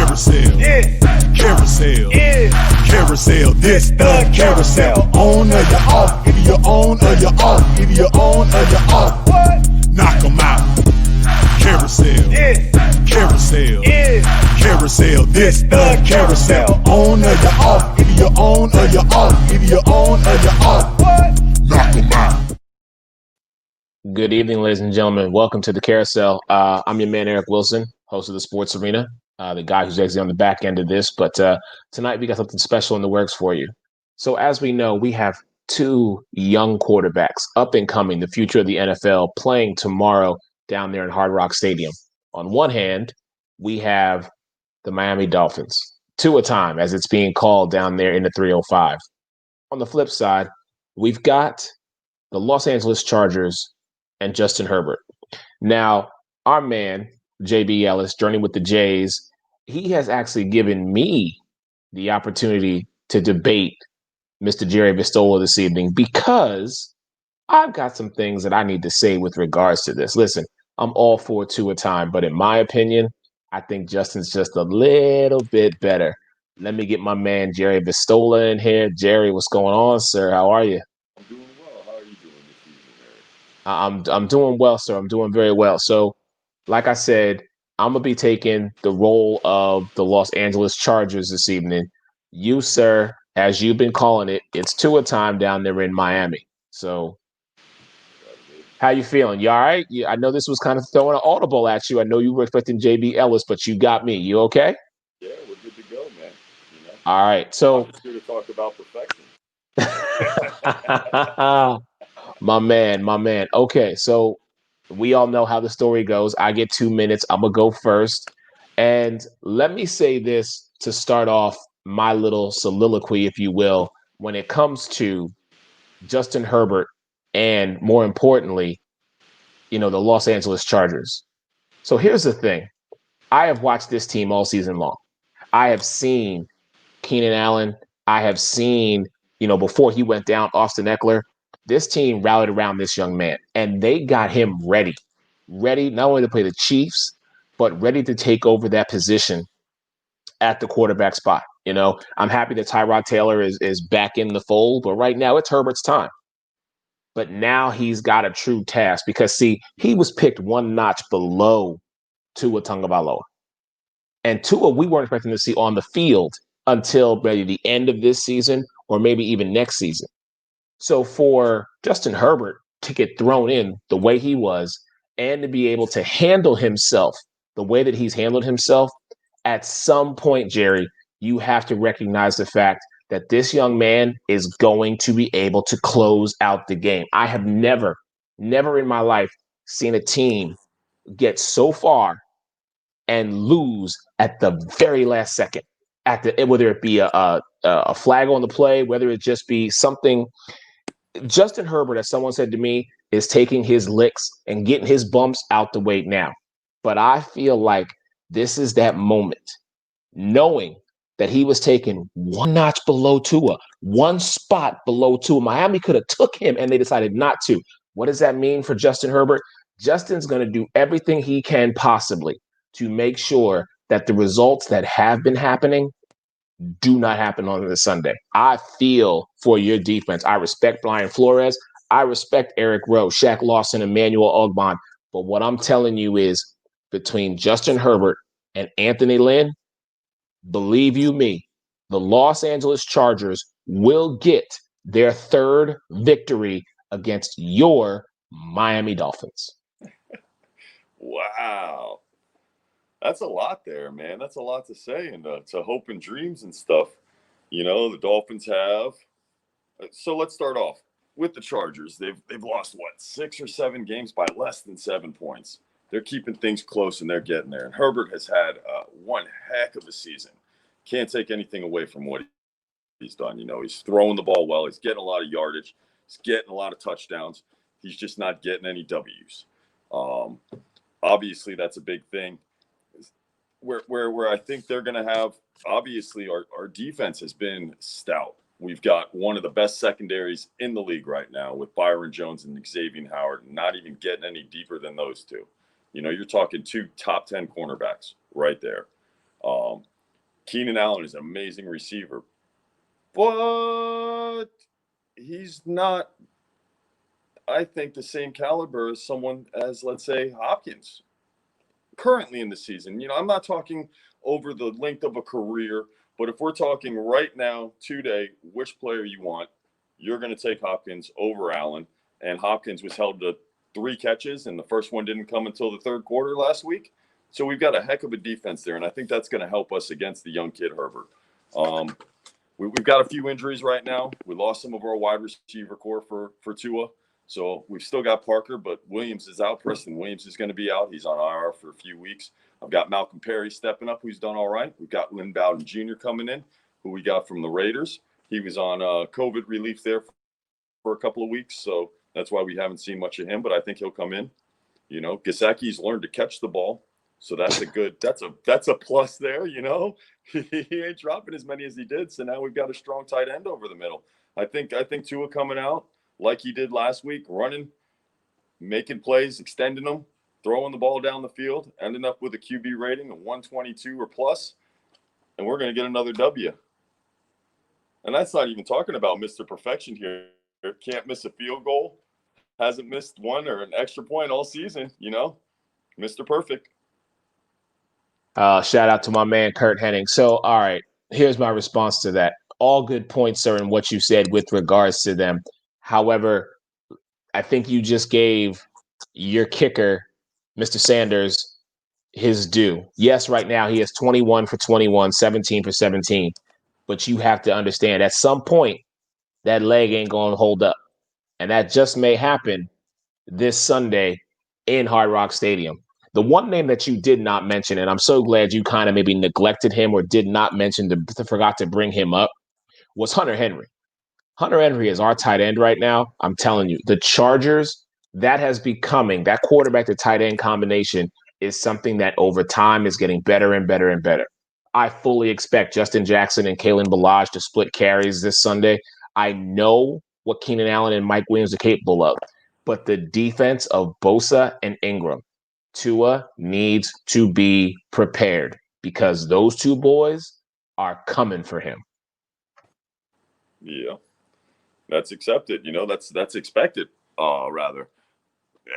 Carousel, carousel, carousel. This the carousel. On or you're off. Either you're on or you're off. Either you're on or you're off. Knock 'em out. Carousel, carousel, carousel. This the carousel. On or you're off. Either you're on or you're off. Either you're on or you're off. Knock 'em out. Good evening, ladies and gentlemen. Welcome to the Carousel. I'm your man, Eric Wilson, host of the Sports Arena, the guy who's actually on the back end of this. But tonight we got something special in the works for you. So as we know, we have two young quarterbacks, up and coming, the future of the NFL, playing tomorrow down there in Hard Rock Stadium. On one hand, we have the Miami Dolphins, Tua time, as it's being called down there in the 305. On the flip side, we've got the Los Angeles Chargers and Justin Herbert. Now, our man, JB Ellis, Journey with the Jays, he has actually given me the opportunity to debate Mr. Gerry Vastola this evening because I've got some things that I need to say with regards to this. Listen, I'm all for two a time, but in my opinion, I think Justin's just a little bit better. Let me get my man Gerry Vastola in here. Jerry, what's going on, sir? How are you? I'm doing well. How are you doing this evening, Eric? I'm doing well, sir. I'm doing very well. So, like I said, I'm gonna be taking the role of the Los Angeles Chargers this evening. You, sir, as you've been calling it, it's Tua time down there in Miami. So, how you feeling? You all right? I know this was kind of throwing an audible at you. I know you were expecting JB Ellis, but you got me. You okay? Yeah, we're good to go, man. All right. So, I'm just here to talk about perfection. my man. Okay, so we all know how the story goes. I get 2 minutes. I'm gonna go first. And let me say this to start off my little soliloquy, if you will, when it comes to Justin Herbert and more importantly, the Los Angeles Chargers. So here's the thing. I have watched this team all season long. I have seen Keenan Allen. I have seen, before he went down, Austin Eckler. This team rallied around this young man, and they got him ready not only to play the Chiefs, but ready to take over that position at the quarterback spot. I'm happy that Tyrod Taylor is back in the fold, but right now it's Herbert's time. But now he's got a true task because, see, he was picked one notch below Tua Tagovailoa. And Tua, we weren't expecting to see on the field until maybe the end of this season or maybe even next season. So for Justin Herbert to get thrown in the way he was and to be able to handle himself the way that he's handled himself, at some point, Jerry, you have to recognize the fact that this young man is going to be able to close out the game. I have never in my life seen a team get so far and lose at the very last second, whether it be a flag on the play, whether it just be something. Justin Herbert, as someone said to me, is taking his licks and getting his bumps out the way now. But I feel like this is that moment, knowing that he was taken one notch below Tua, one spot below Tua. Miami could have took him and they decided not to. What does that mean for Justin Herbert? Justin's going to do everything he can possibly to make sure that the results that have been happening do not happen on this Sunday. I feel for your defense. I respect Brian Flores. I respect Eric Rowe, Shaq Lawson, Emmanuel Ogbon. But what I'm telling you is between Justin Herbert and Anthony Lynn, believe you me, the Los Angeles Chargers will get their third victory against your Miami Dolphins. Wow. That's a lot there, man. That's a lot to say and to hope and dreams and stuff. The Dolphins have. So let's start off with the Chargers. They've lost, 6 or 7 games by less than 7 points. They're keeping things close, and they're getting there. And Herbert has had one heck of a season. Can't take anything away from what he's done. He's throwing the ball well. He's getting a lot of yardage. He's getting a lot of touchdowns. He's just not getting any W's. Obviously, that's a big thing. Where I think they're going to have, obviously, our defense has been stout. We've got one of the best secondaries in the league right now with Byron Jones and Xavier Howard, not even getting any deeper than those two. You're talking 2 top 10 cornerbacks right there. Keenan Allen is an amazing receiver, but he's not, I think, the same caliber as someone as, let's say, Hopkins currently in the season. I'm not talking over the length of a career, but if we're talking right now, today, which player you want, you're going to take Hopkins over Allen. And Hopkins was held to 3 catches, and the first one didn't come until the third quarter last week. So we've got a heck of a defense there, and I think that's going to help us against the young kid Herbert. We've got a few injuries right now. We lost some of our wide receiver core for Tua. So we've still got Parker, but Williams is out. Preston Williams is going to be out. He's on IR for a few weeks. I've got Malcolm Perry stepping up, who's done all right. We've got Lynn Bowden Jr. coming in, who we got from the Raiders. He was on COVID relief there for a couple of weeks, so that's why we haven't seen much of him, but I think he'll come in. Gesicki's learned to catch the ball, so that's a plus there. He ain't dropping as many as he did, so now we've got a strong tight end over the middle. I think Tua coming out like he did last week, running, making plays, extending them, throwing the ball down the field, ending up with a QB rating of 122 or plus, and we're going to get another W. And that's not even talking about Mr. Perfection here. Can't miss a field goal, hasn't missed one or an extra point all season, Mr. Perfect. Shout out to my man, Kurt Hennig. So, all right, here's my response to that. All good points, sir, in what you said with regards to them. However, I think you just gave your kicker, Mr. Sanders, his due. Yes, right now he is 21 for 21, 17 for 17. But you have to understand, at some point, that leg ain't going to hold up. And that just may happen this Sunday in Hard Rock Stadium. The one name that you did not mention, and I'm so glad you kind of maybe neglected him or did not mention, forgot to bring him up, was Hunter Henry. Hunter Henry is our tight end right now. I'm telling you, the Chargers, that quarterback to tight end combination is something that over time is getting better and better and better. I fully expect Justin Jackson and Kalen Ballage to split carries this Sunday. I know what Keenan Allen and Mike Williams are capable of, but the defense of Bosa and Ingram, Tua needs to be prepared because those two boys are coming for him. Yeah, that's accepted. That's expected. Rather,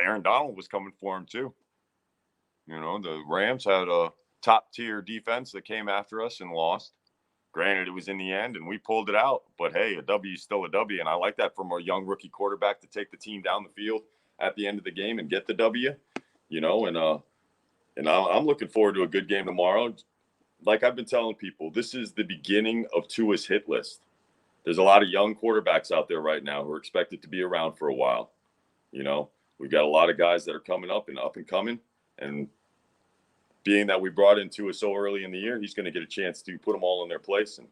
Aaron Donald was coming for him too. The Rams had a top-tier defense that came after us and lost. Granted, it was in the end, and we pulled it out. But, hey, a W is still a W, and I like that from our young rookie quarterback to take the team down the field at the end of the game and get the W, and I'm looking forward to a good game tomorrow. Like I've been telling people, this is the beginning of Tua's hit list. There's a lot of young quarterbacks out there right now who are expected to be around for a while. We've got a lot of guys that are coming up and coming, and being that we brought in Tua so early in the year, he's going to get a chance to put them all in their place and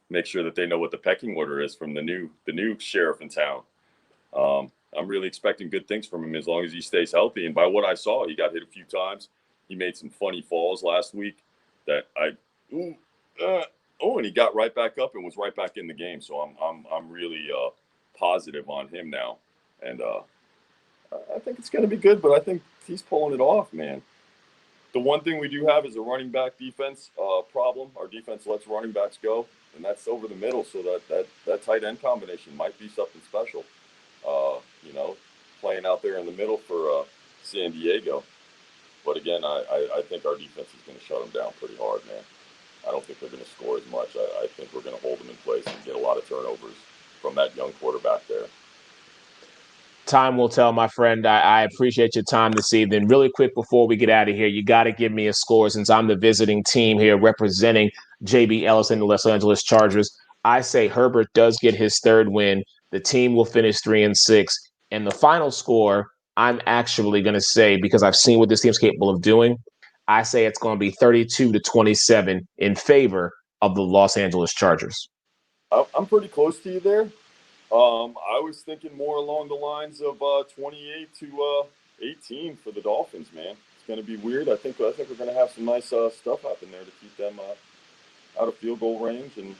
make sure that they know what the pecking order is from the new sheriff in town. I'm really expecting good things from him as long as he stays healthy. And by what I saw, he got hit a few times. He made some funny falls last week that and he got right back up and was right back in the game. So I'm really positive on him now, and I think it's going to be good. But I think he's pulling it off, man. The one thing we do have is a running back defense problem. Our defense lets running backs go, and that's over the middle. So that tight end combination might be something special. Playing out there in the middle for San Diego. But again, I think our defense is going to shut them down pretty hard, man. I don't think they're going to score as much. I think we're going to hold them in place and get a lot of turnovers from that young quarterback there. Time will tell, my friend. I appreciate your time this evening. Really quick before we get out of here, you got to give me a score since I'm the visiting team here representing JB Ellis and the Los Angeles Chargers. I say Herbert does get his third win. The team will finish 3-6. And the final score, I'm actually going to say, because I've seen what this team's capable of doing, I say it's going to be 32-27 in favor of the Los Angeles Chargers. I'm pretty close to you there. I was thinking more along the lines of 28-18 for the Dolphins, man. It's going to be weird. I think we're going to have some nice stuff happen there to keep them out of field goal range and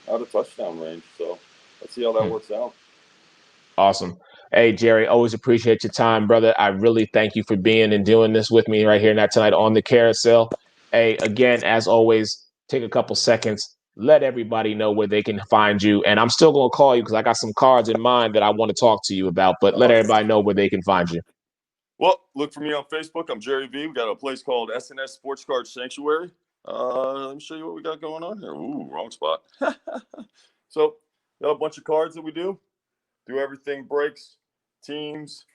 out of touchdown range. So let's see how that works out. Awesome. Hey, Gerry, always appreciate your time, brother. I really thank you for being and doing this with me right here tonight on the Carousel. Hey, again, as always, take a couple seconds, let everybody know where they can find you. And I'm still going to call you because I got some cards in mind that I want to talk to you about, but let everybody know where they can find you. Well, look for me on Facebook. I'm Gerry V. We got a place called SNS Sports Card Sanctuary. Let me show you what we got going on here. Ooh, wrong spot. So, we have a bunch of cards that we do everything, breaks, teams,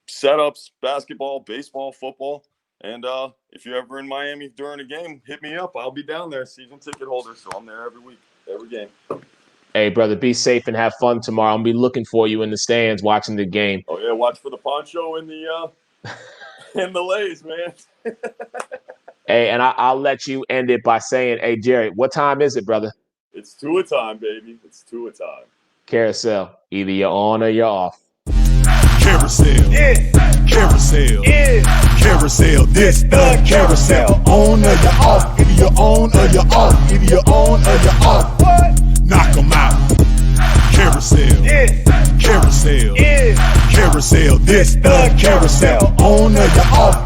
setups, basketball, baseball, football. And if you're ever in Miami during a game, hit me up. I'll be down there, season ticket holder, so I'm there every week, every game. Hey, brother, be safe and have fun tomorrow. I'll be looking for you in the stands watching the game. Oh, yeah, watch for the poncho and the and the Lays, man. Hey, and I'll let you end it by saying, hey, Gerry, what time is it, brother? It's 2 a time, baby. It's 2 a time. Carousel. Either you're on or you're off. Carousel. Yeah. Carousel. Yeah. Carousel. This the carousel. On or you're off. Either you're on or you're off. Either you're on or you're off. What? Knock 'em out. Carousel. Yeah. Carousel. Yeah. Carousel. This the carousel. On or you're off.